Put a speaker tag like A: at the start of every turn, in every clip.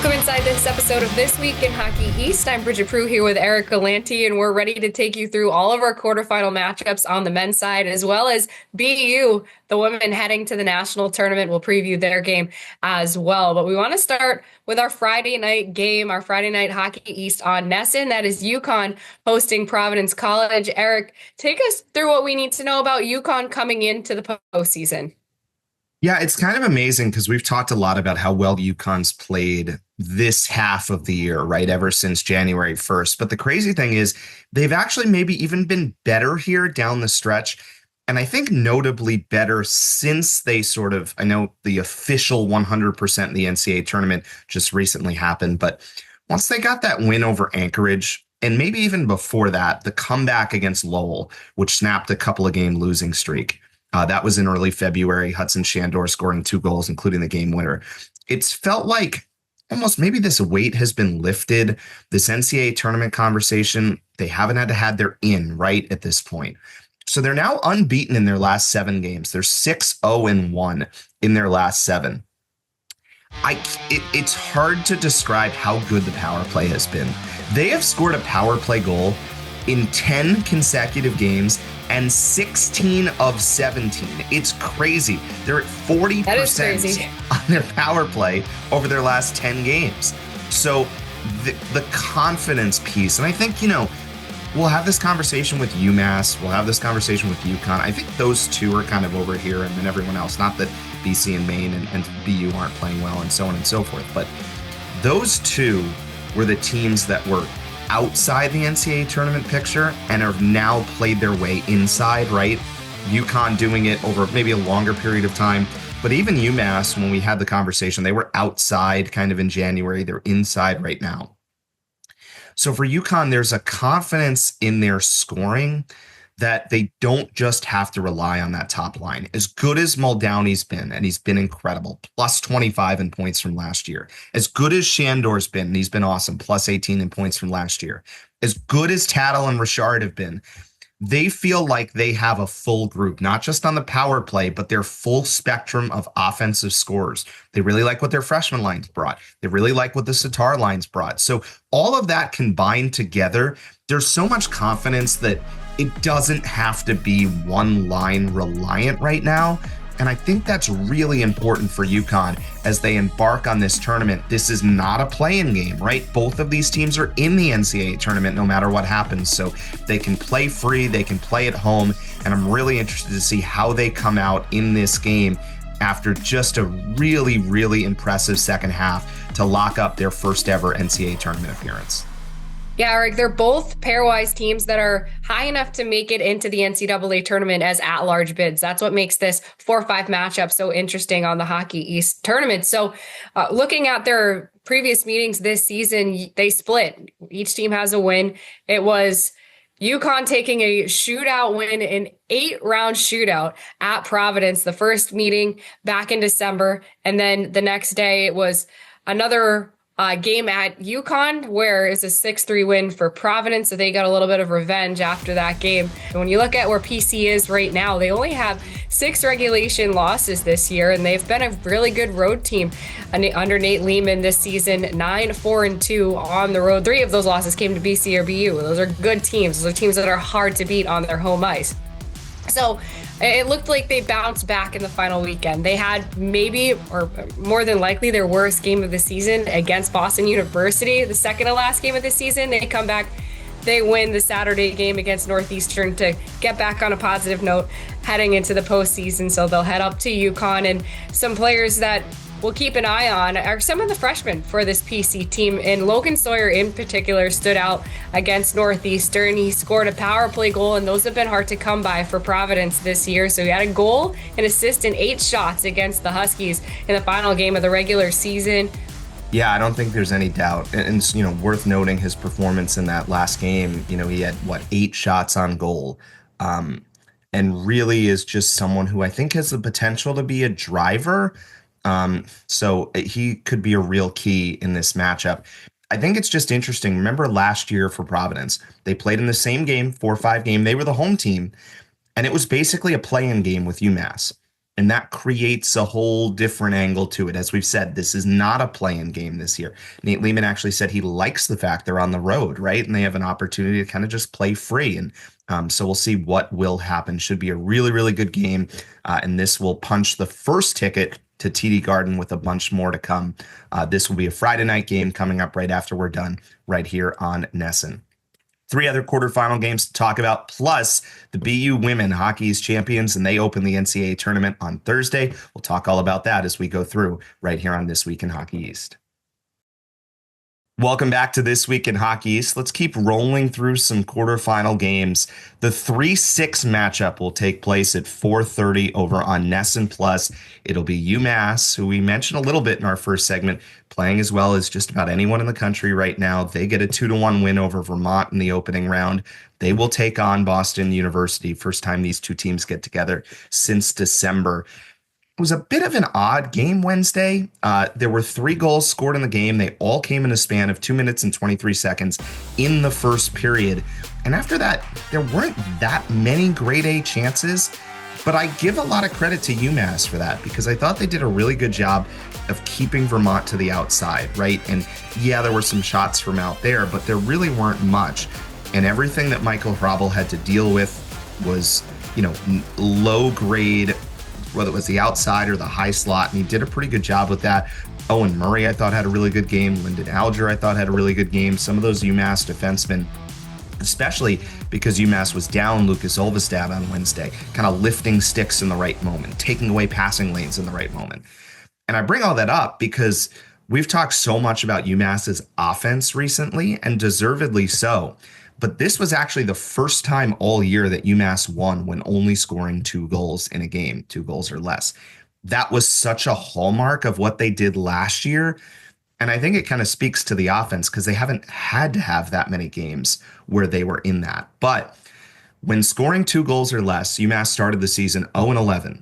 A: Welcome inside this episode of This Week in Hockey East. I'm Bridget Prue here with Eric Galanti, and we're ready to take you through all of our quarterfinal matchups on the men's side, as well as BU, the women heading to the national tournament. We'll preview their game as well. But we want to start with our Friday night game, our Friday night Hockey East on NESN. That is UConn hosting Providence College. Eric, take us through what we need to know about UConn coming into the postseason.
B: Yeah, it's kind of amazing because we've talked a lot about how well UConn's played this half of the year, right? Ever since January 1st. But the crazy thing is they've actually maybe even been better here down the stretch. And I think notably better since they I know the official 100% in the NCAA tournament just recently happened. But once they got that win over Anchorage, and maybe even before that, the comeback against Lowell, which snapped a couple of game losing streak. That was in early February. Hudson Shandor scoring 2 goals, including the game winner. It's felt like almost maybe this weight has been lifted. This NCAA tournament conversation, they haven't had to have their in right at this point. So they're now unbeaten in their last 7 games. They're 6-0-1 in their last 7. It's hard to describe how good the power play has been. They have scored a power play goal in 10 consecutive games and 16 of 17. It's crazy. They're at 40% on their power play over their last 10 games. So the confidence piece, and I think, we'll have this conversation with UMass. We'll have this conversation with UConn. I think those two are kind of over here, and then everyone else. Not that BC and Maine and BU aren't playing well and so on and so forth, but those two were the teams that were outside the NCAA tournament picture and have now played their way inside, right? UConn doing it over maybe a longer period of time. But even UMass, when we had the conversation, they were outside kind of in January. They're inside right now. So for UConn, there's a confidence in their scoring that they don't just have to rely on that top line. As good as Muldowney's been, and he's been incredible, plus 25 in points from last year. As good as Shandor's been, and he's been awesome, plus 18 in points from last year. As good as Tattle and Richard have been, they feel like they have a full group, not just on the power play, but their full spectrum of offensive scorers. They really like what their freshman lines brought. They really like what the Sitar lines brought. So all of that combined together, there's so much confidence that it doesn't have to be one line reliant right now. And I think that's really important for UConn as they embark on this tournament. This is not a play-in game, right? Both of these teams are in the NCAA tournament no matter what happens. So they can play free, they can play at home. And I'm really interested to see how they come out in this game after just a really, really impressive second half to lock up their first ever NCAA tournament appearance.
A: Yeah, Eric, they're both pairwise teams that are high enough to make it into the NCAA tournament as at-large bids. That's what makes this 4-5 matchup so interesting on the Hockey East tournament. So looking at their previous meetings this season, they split. Each team has a win. It was UConn taking a shootout win, an 8-round shootout at Providence, the first meeting back in December. And then the next day it was another game at UConn, where it's a 6-3 win for Providence. So they got a little bit of revenge after that game. And when you look at where PC is right now, they only have 6 regulation losses this year, and they've been a really good road team under Nate Lehman this season, 9-4-2 on the road. 3 of those losses came to BC or BU. Those are good teams. Those are teams that are hard to beat on their home ice. So it looked like they bounced back in the final weekend. They had maybe, or more than likely, their worst game of the season against Boston University, the second to last game of the season. They come back, they win the Saturday game against Northeastern to get back on a positive note heading into the postseason. So they'll head up to UConn, and some players that we'll keep an eye on are some of the freshmen for this PC team. And Logan Sawyer in particular stood out against Northeastern. He scored a power play goal, and those have been hard to come by for Providence this year. So he had a goal, an assist, and 8 shots against the Huskies in the final game of the regular season.
B: Yeah, I don't think there's any doubt. And worth noting his performance in that last game. He had 8 shots on goal. And really is just someone who I think has the potential to be a driver. So he could be a real key in this matchup. I think it's just interesting. Remember last year for Providence, they played in the same game, 4-5 game. They were the home team, and it was basically a play-in game with UMass. And that creates a whole different angle to it. As we've said, this is not a play-in game this year. Nate Lehman actually said he likes the fact they're on the road, right? And they have an opportunity to kind of just play free. And so we'll see what will happen. Should be a really, really good game. And this will punch the first ticket to TD Garden with a bunch more to come. This will be a Friday night game coming up right after we're done right here on Nesson. 3 other quarterfinal games to talk about, plus the BU women hockey is champions, and they open the NCAA tournament on Thursday. We'll talk all about that as we go through right here on This Week in Hockey East. Welcome back to This Week in Hockey East. Let's keep rolling through some quarterfinal games. The 3-6 matchup will take place at 4:30 over on Nesson Plus. It'll be UMass, who we mentioned a little bit in our first segment, playing as well as just about anyone in the country right now. They get a 2-1 win over Vermont in the opening round. They will take on Boston University. First time these two teams get together since December. It was a bit of an odd game Wednesday. There were 3 goals scored in the game. They all came in a span of 2 minutes and 23 seconds in the first period. And after that, there weren't that many grade A chances. But I give a lot of credit to UMass for that, because I thought they did a really good job of keeping Vermont to the outside, right? And yeah, there were some shots from out there, but there really weren't much. And everything that Michael Hrabel had to deal with was, low grade, whether it was the outside or the high slot, and he did a pretty good job with that. Owen Murray, I thought, had a really good game. Lyndon Alger, I thought, had a really good game. Some of those UMass defensemen, especially because UMass was down Lucas Olvestad on Wednesday, kind of lifting sticks in the right moment, taking away passing lanes in the right moment. And I bring all that up because we've talked so much about UMass's offense recently, and deservedly so. But this was actually the first time all year that UMass won when only scoring 2 goals in a game, 2 goals or less. That was such a hallmark of what they did last year. And I think it kind of speaks to the offense, because they haven't had to have that many games where they were in that. But when scoring 2 goals or less, UMass started the season 0-11.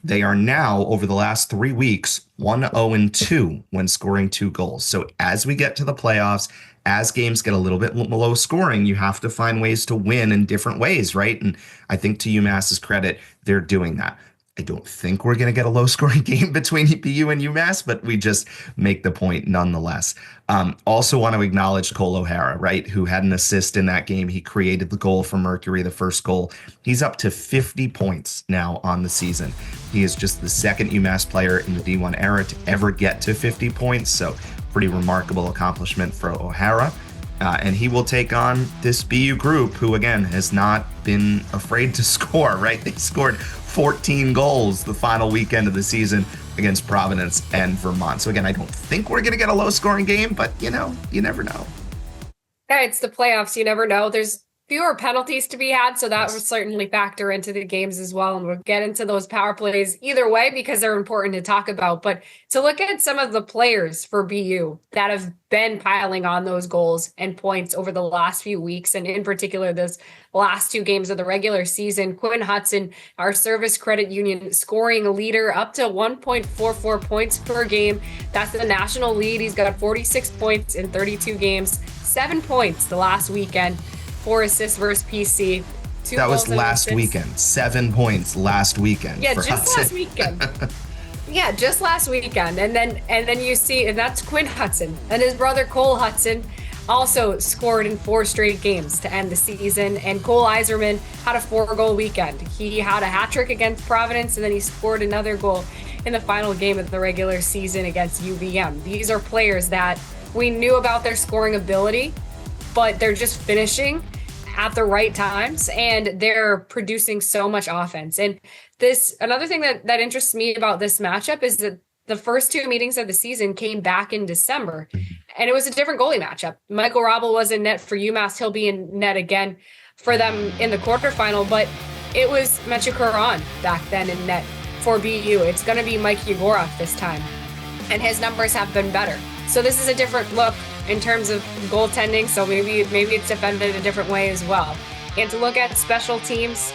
B: They are now, over the last 3 weeks, 1-0-2 when scoring 2 goals. So as we get to the playoffs, as games get a little bit low scoring, you have to find ways to win in different ways, right? And I think, to UMass's credit, they're doing that. I don't think we're going to get a low-scoring game between BU and UMass, but we just make the point nonetheless. Also want to acknowledge Cole O'Hara, right, who had an assist in that game. He created the goal for Mercury, the first goal. He's up to 50 points now on the season. He is just the second UMass player in the D1 era to ever get to 50 points, so pretty remarkable accomplishment for O'Hara. And he will take on this BU group, who, again, has not been afraid to score, right? They scored 14 goals the final weekend of the season against Providence and Vermont. So, again, I don't think we're going to get a low-scoring game, but, you never know.
A: Yeah, it's the playoffs. You never know. There's fewer penalties to be had, so that will certainly factor into the games as well. And we'll get into those power plays either way, because they're important to talk about. But to look at some of the players for BU that have been piling on those goals and points over the last few weeks, and in particular this last 2 games of the regular season, Quinn Hudson, our service credit union scoring leader, up to 1.44 points per game. That's the national lead. He's got 46 points in 32 games, 7 points the last weekend. 4 assists versus PC.
B: That was last weekend. 7 points last weekend.
A: Yeah, just last weekend. Yeah, just last weekend. And then you see, and that's Quinn Hudson. And his brother Cole Hudson also scored in 4 straight games to end the season. And Cole Iserman had a 4-goal weekend. He had a hat trick against Providence, and then he scored another goal in the final game of the regular season against UVM. These are players that we knew about their scoring ability, but they're just finishing at the right times, and they're producing so much offense. And another thing that interests me about this matchup is that the first 2 meetings of the season came back in December, and it was a different goalie matchup. Michael Hrabel was in net for UMass. He'll be in net again for them in the quarterfinal, but it was Metju Caron back then in net for BU. It's going to be Mike Yegorov this time, and his numbers have been better. So this is a different look in terms of goaltending, so maybe it's defended a different way as well. And to look at special teams,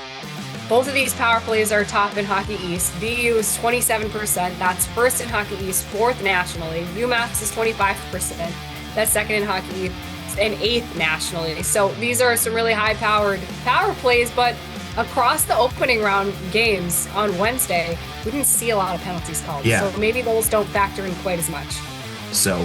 A: both of these power plays are top in Hockey East. BU is 27%. That's first in Hockey East, 4th nationally. UMass is 25%. That's second in Hockey East and 8th nationally. So these are some really high-powered power plays, but across the opening round games on Wednesday, we didn't see a lot of penalties called.
B: Yeah.
A: So maybe those don't factor in quite as much.
B: So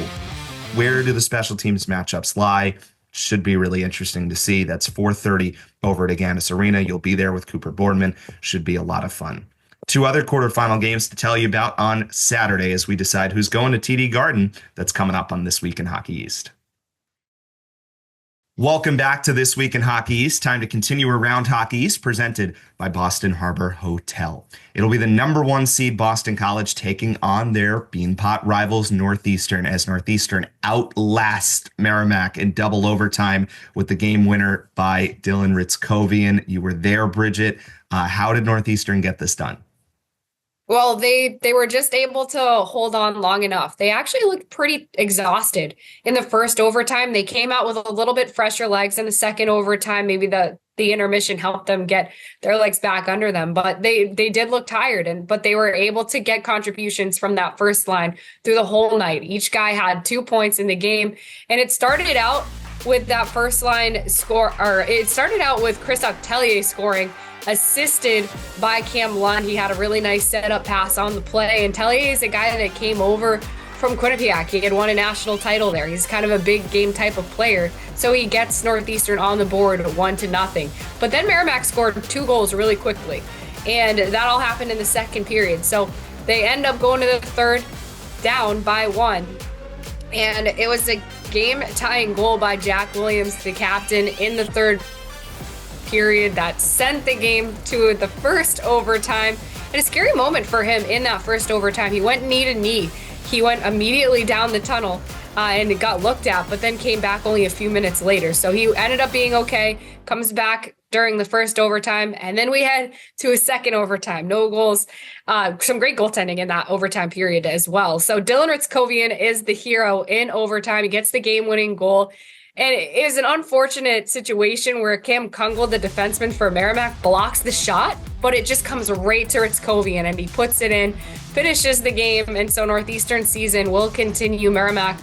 B: where do the special teams matchups lie? Should be really interesting to see. That's 4:30 over at Agganis Arena. You'll be there with Cooper Boardman. Should be a lot of fun. Two other quarterfinal games to tell you about on Saturday as we decide who's going to TD Garden. That's coming up on This Week in Hockey East. Welcome back to This Week in Hockey East. Time to continue around Hockey East, presented by Boston Harbor Hotel. It'll be the number one seed Boston College taking on their Beanpot rivals Northeastern, as Northeastern outlast Merrimack in double overtime with the game winner by Dylan Ritzkovian. You were there, Bridget. How did Northeastern get this done?
A: Well, they were just able to hold on long enough. They actually looked pretty exhausted in the first overtime. They came out with a little bit fresher legs in the second overtime. Maybe the intermission helped them get their legs back under them, but they did look tired, but they were able to get contributions from that first line through the whole night. Each guy had 2 points in the game, and it started out with that first line score, or it started out with Chris Octelier scoring, assisted by Cam Lund. He had a really nice setup pass on the play. And Tellier is a guy that came over from Quinnipiac. He had won a national title there. He's kind of a big game type of player. So he gets Northeastern on the board 1-0. But then Merrimack scored 2 goals really quickly. And that all happened in the second period. So they end up going to the third, down by 1. And it was a game-tying goal by Jack Williams, the captain, in the third period that sent the game to the first overtime. And a scary moment for him in that first overtime. He went knee to knee. He went immediately down the tunnel and it got looked at, but then came back only a few minutes later. So he ended up being okay, comes back during the first overtime, and then we head to a second overtime. No goals, some great goaltending in that overtime period as well. So Dylan Ritzkovian is the hero in overtime. He gets the game-winning goal. And it is an unfortunate situation where Cam Kungle, the defenseman for Merrimack, blocks the shot, but it just comes right to Ritzkovian and he puts it in, finishes the game. And so Northeastern season will continue. Merrimack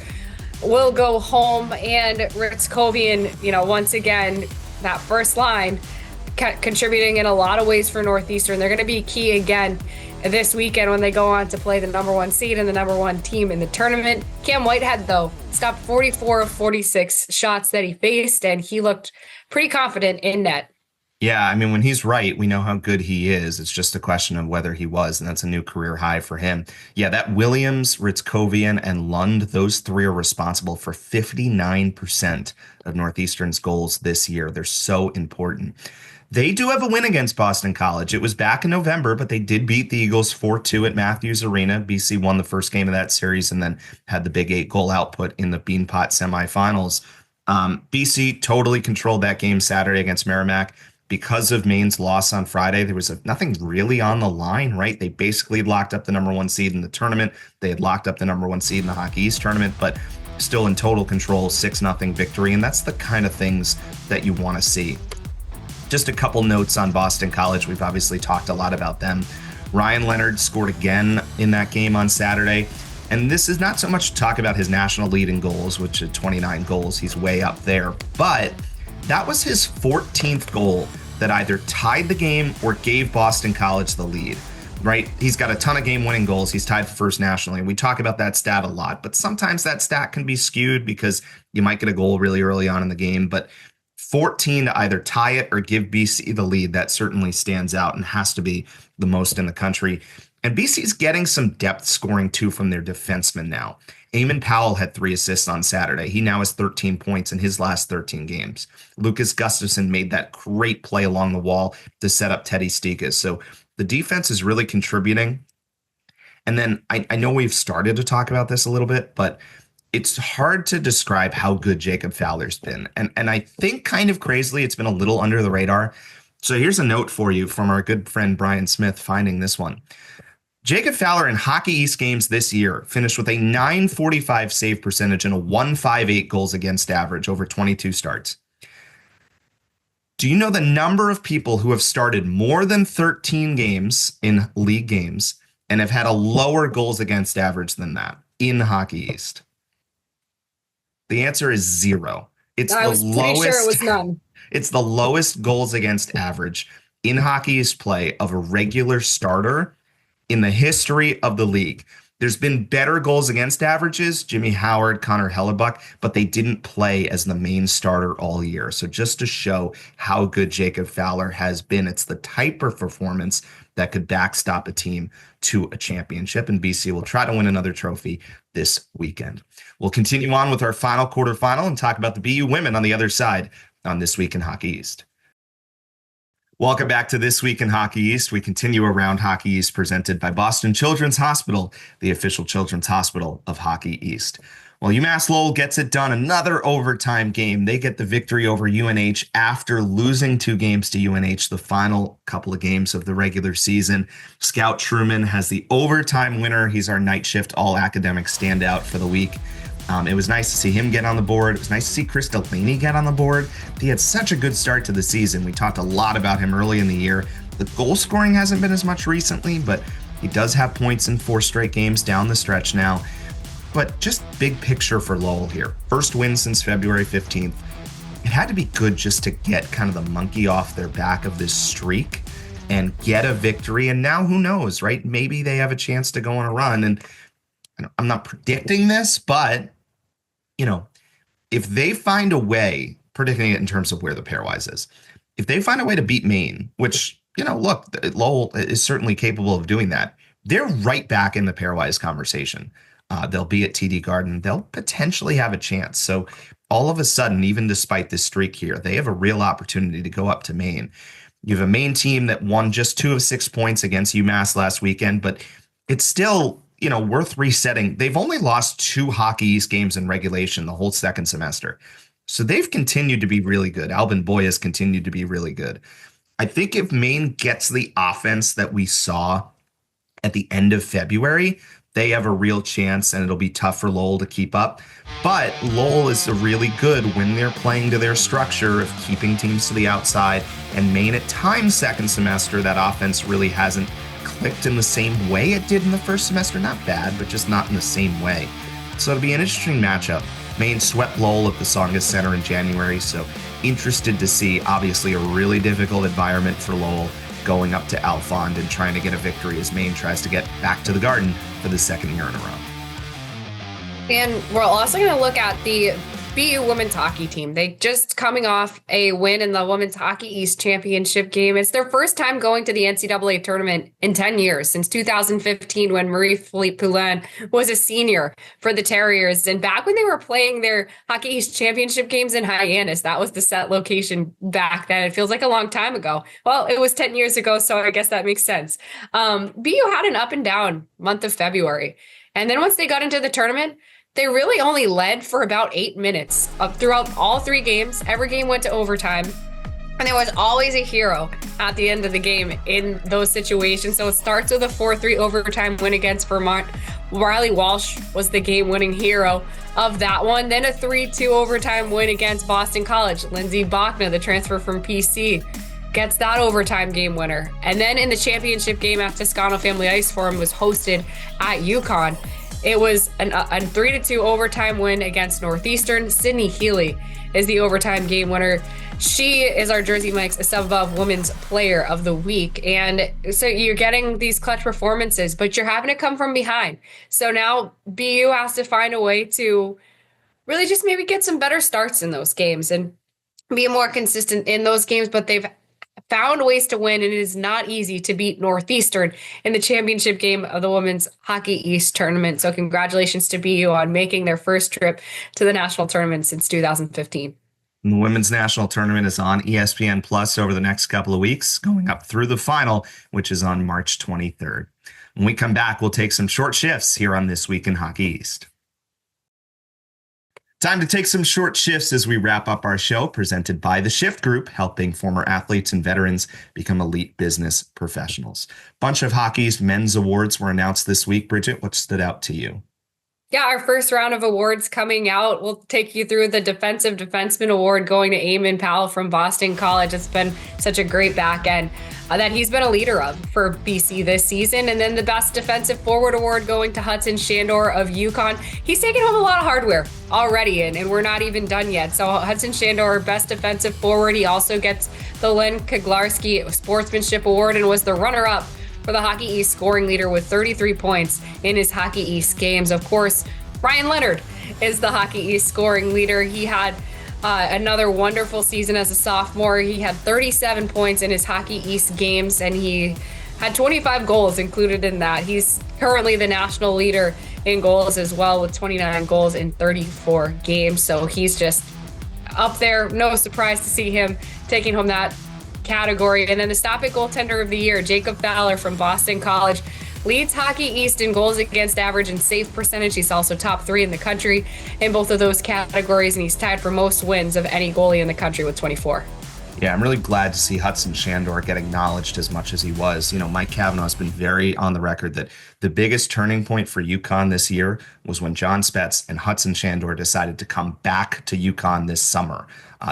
A: will go home, and Ritzkovian, once again, that first line contributing in a lot of ways for Northeastern. They're going to be key again this weekend when they go on to play the number one seed and the number one team in the tournament. Cam Whitehead, though, stopped 44 of 46 shots that he faced, and he looked pretty confident in net.
B: Yeah, I mean, when he's right, we know how good he is. It's just a question of whether he was, and that's a new career high for him. Yeah, that Williams, Ritzkovian, and Lund, those three are responsible for 59% of Northeastern's goals this year. They're so important. They do have a win against Boston College. It was back in November, but they did beat the Eagles 4-2 at Matthews Arena. BC won the first game of that series and then had the big 8-goal output in the Beanpot semifinals. BC totally controlled that game Saturday against Merrimack. Because of Maine's loss on Friday, there was nothing really on the line, right? They basically locked up the number one seed in the tournament. They had locked up the number one seed in the Hockey East tournament, but still in total control, 6-0 victory. And that's the kind of things that you want to see. Just a couple notes on Boston College. We've obviously talked a lot about them. Ryan Leonard scored again in that game on Saturday. And this is not so much to talk about his national lead in goals, which at 29 goals, he's way up there. But that was his 14th goal that either tied the game or gave Boston College the lead, right? He's got a ton of game-winning goals. He's tied for first nationally. And we talk about that stat a lot, but sometimes that stat can be skewed because you might get a goal really early on in the game. But 14 to either tie it or give BC the lead, that certainly stands out and has to be the most in the country. And BC's getting some depth scoring too from their defensemen now. Eamon Powell had 3 assists on Saturday. He now has 13 points in his last 13 games. Lucas Gustafson made that great play along the wall to set up Teddy Stikas. So the defense is really contributing. And then I know we've started to talk about this a little bit, but it's hard to describe how good Jacob Fowler's been. And I think kind of crazily, it's been a little under the radar. So here's a note for you from our good friend Brian Smith finding this one. Jacob Fowler in Hockey East games this year finished with a .945 save percentage and a .158 goals against average over 22 starts. Do you know the number of people who have started more than 13 games in league games and have had a lower goals against average than that in Hockey East? The answer is 0. It's
A: I was pretty sure it was none.
B: It's the lowest goals against average in Hockey East play of a regular starter in the history of the league. There's been better goals against averages, Jimmy Howard, Connor Hellebuck, but they didn't play as the main starter all year. So just to show how good Jacob Fowler has been, it's the type of performance that could backstop a team to a championship, and BC will try to win another trophy this weekend. We'll continue on with our final quarterfinal and talk about the BU women on the other side on This Week in Hockey East. Welcome back to This Week in Hockey East. We continue around Hockey East, presented by Boston Children's Hospital, the official children's hospital of Hockey East. Well, UMass Lowell gets it done. Another overtime game. They get the victory over UNH after losing 2 games to UNH the final couple of games of the regular season. Scout Truman has the overtime winner. He's our night shift all-academic standout for the week. It was nice to see him get on the board. It was nice to see Chris Delaney get on the board. He had such a good start to the season. We talked a lot about him early in the year. The goal scoring hasn't been as much recently, but he does have points in 4 straight games down the stretch now. But just big picture for Lowell here. First win since February 15th. It had to be good just to get kind of the monkey off their back of this streak and get a victory. And now who knows, right? Maybe they have a chance to go on a run. And I'm not predicting this, but if they find a way, predicting it in terms of where the pairwise is, if they find a way to beat Maine, which, look, Lowell is certainly capable of doing that, they're right back in the pairwise conversation. They'll be at TD Garden. They'll potentially have a chance. So all of a sudden, even despite this streak here, they have a real opportunity to go up to Maine. You have a Maine team that won just 2 of 6 points against UMass last weekend, but it's still worth resetting. They've only lost 2 Hockey East games in regulation the whole second semester. So they've continued to be really good. Albin Boy has continued to be really good. I think if Maine gets the offense that we saw at the end of February, they have a real chance, and it'll be tough for Lowell to keep up. But Lowell is really good when they're playing to their structure of keeping teams to the outside. And Maine at times second semester, that offense really hasn't clicked in the same way it did in the first semester. Not bad, but just not in the same way. So it'll be an interesting matchup. Maine swept Lowell at the Tsongas Center in January, so interested to see, obviously, a really difficult environment for Lowell going up to Alphond and trying to get a victory as Maine tries to get back to the Garden for the second year in a row.
A: And we're also going to look at the BU women's hockey team. They just coming off a win in the Women's Hockey East Championship game. It's their first time going to the NCAA tournament in 10 years, since 2015 when Marie-Philippe Poulin was a senior for the Terriers. And back when they were playing their Hockey East Championship games in Hyannis, that was the set location back then. It feels like a long time ago. Well, it was 10 years ago, so I guess that makes sense. BU had an up and down month of February. And then once they got into the tournament, they really only led for about 8 minutes throughout all 3 games. Every game went to overtime. And there was always a hero at the end of the game in those situations. So it starts with a 4-3 overtime win against Vermont. Riley Walsh was the game-winning hero of that one. Then a 3-2 overtime win against Boston College. Lindsay Bachna, the transfer from PC, gets that overtime game winner. And then in the championship game at Toscano Family Ice Forum was hosted at UConn. It was a 3-2 overtime win against Northeastern. Sydney Healy is the overtime game winner. She is our Jersey Mike's Sub Above Women's Player of the Week. And so you're getting these clutch performances, but you're having to come from behind. So now BU has to find a way to really just maybe get some better starts in those games and be more consistent in those games. But they've found ways to win, and it is not easy to beat Northeastern in the championship game of the Women's Hockey East tournament. So congratulations to BU on making their first trip to the national tournament since 2015.
B: The Women's National Tournament is on ESPN Plus over the next couple of weeks, going up through the final, which is on March 23rd. When we come back, we'll take some short shifts here on This Week in Hockey East. Time to take some short shifts as we wrap up our show, presented by The Shift Group, helping former athletes and veterans become elite business professionals. Bunch of hockey's men's awards were announced this week. Bridget, what stood out to you?
A: Yeah, our first round of awards coming out. We'll take you through the Defensive Defenseman Award going to Eamon Powell from Boston College. It's been such a great back end that he's been a leader of for BC this season. And then the Best Defensive Forward Award going to Hudson Shandor of UConn. He's taken home a lot of hardware already, and we're not even done yet. So Hudson Shandor, Best Defensive Forward. He also gets the Len Kaglarski Sportsmanship Award and was the runner-up for the Hockey East scoring leader with 33 points in his Hockey East games. Of course, Ryan Leonard is the Hockey East scoring leader. He had another wonderful season as a sophomore. He had 37 points in his Hockey East games, and he had 25 goals included in that. He's currently the national leader in goals as well with 29 goals in 34 games. So he's just up there. No surprise to see him taking home that category. And then the stop-it goaltender of the year, Jacob Fowler from Boston College, leads Hockey East in goals against average and save percentage. He's also top 3 in the country in both of those categories, and he's tied for most wins of any goalie in the country with 24.
B: Yeah, I'm really glad to see Hudson Shandor get acknowledged as much as he was. You know, Mike Cavanaugh has been very on the record that the biggest turning point for UConn this year was when John Spetz and Hudson Shandor decided to come back to UConn this summer.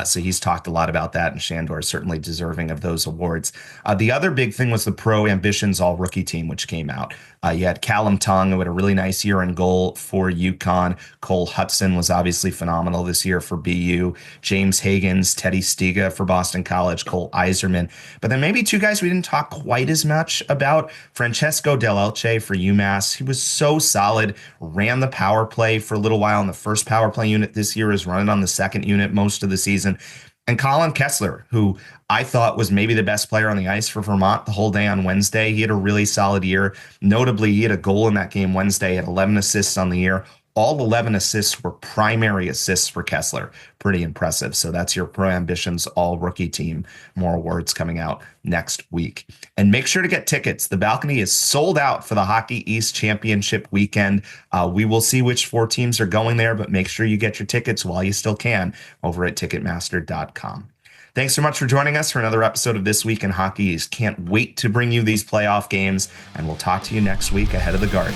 B: So he's talked a lot about that, and Shandor is certainly deserving of those awards. The other big thing was the Pro Ambitions All-Rookie team, which came out. You had Callum Tongue, who had a really nice year in goal for UConn. Cole Hudson was obviously phenomenal this year for BU. James Hagens, Teddy Stiga for Boston College, Cole Iserman. But then maybe 2 guys we didn't talk quite as much about. Francesco Del Elche for UMass. He was so solid, ran the power play for a little while in the first power play unit this year, is running on the second unit most of the season. And Colin Kessler, who I thought was maybe the best player on the ice for Vermont the whole day on Wednesday. He had a really solid year. Notably, he had a goal in that game Wednesday, had 11 assists on the year. All 11 assists were primary assists for Kessler. Pretty impressive. So that's your Pro Ambitions All-Rookie team. More awards coming out next week. And make sure to get tickets. The balcony is sold out for the Hockey East Championship weekend. We will see which 4 teams are going there, but make sure you get your tickets while you still can over at Ticketmaster.com. Thanks so much for joining us for another episode of This Week in Hockey East. Can't wait to bring you these playoff games, and we'll talk to you next week ahead of the Garden.